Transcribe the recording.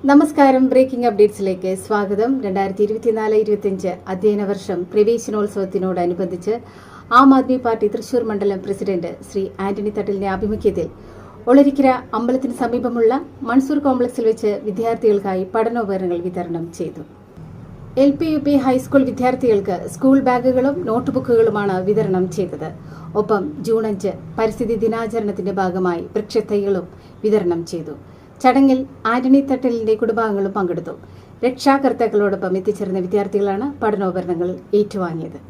നമസ്കാരം. ബ്രേക്കിംഗ് അപ്ഡേറ്റ്സിലേക്ക് സ്വാഗതം. 2024-25 അധ്യയന വർഷം പ്രവേശനോത്സവത്തിനോടനുബന്ധിച്ച് ആം ആദ്മി പാർട്ടി തൃശൂർ മണ്ഡലം പ്രസിഡന്റ് ശ്രീ ആന്റണി തട്ടലിന്റെ ആഭിമുഖ്യത്തിൽ ഒളരിക്കര അമ്പലത്തിന് സമീപമുള്ള മൺസൂർ കോംപ്ലക്സിൽ വെച്ച് വിദ്യാർത്ഥികൾക്കായി പഠനോപകരണങ്ങൾ വിതരണം ചെയ്തു. LP, UP, ഹൈസ്കൂൾ വിദ്യാർത്ഥികൾക്ക് സ്കൂൾ ബാഗുകളും നോട്ട്ബുക്കുകളുമാണ് വിതരണം ചെയ്തത്. ഒപ്പം ജൂൺ 5 പരിസ്ഥിതി ദിനാചരണത്തിന്റെ ഭാഗമായി വൃക്ഷത്തൈകളും വിതരണം ചെയ്തു. ചടങ്ങിൽ ആന്റണി തട്ടലിന്റെ കുടുംബാംഗങ്ങളും പങ്കെടുത്തു. രക്ഷാകർത്താക്കളോടൊപ്പം എത്തിച്ചേർന്ന വിദ്യാർത്ഥികളാണ് പഠനോപകരണങ്ങൾ ഏറ്റുവാങ്ങിയത്.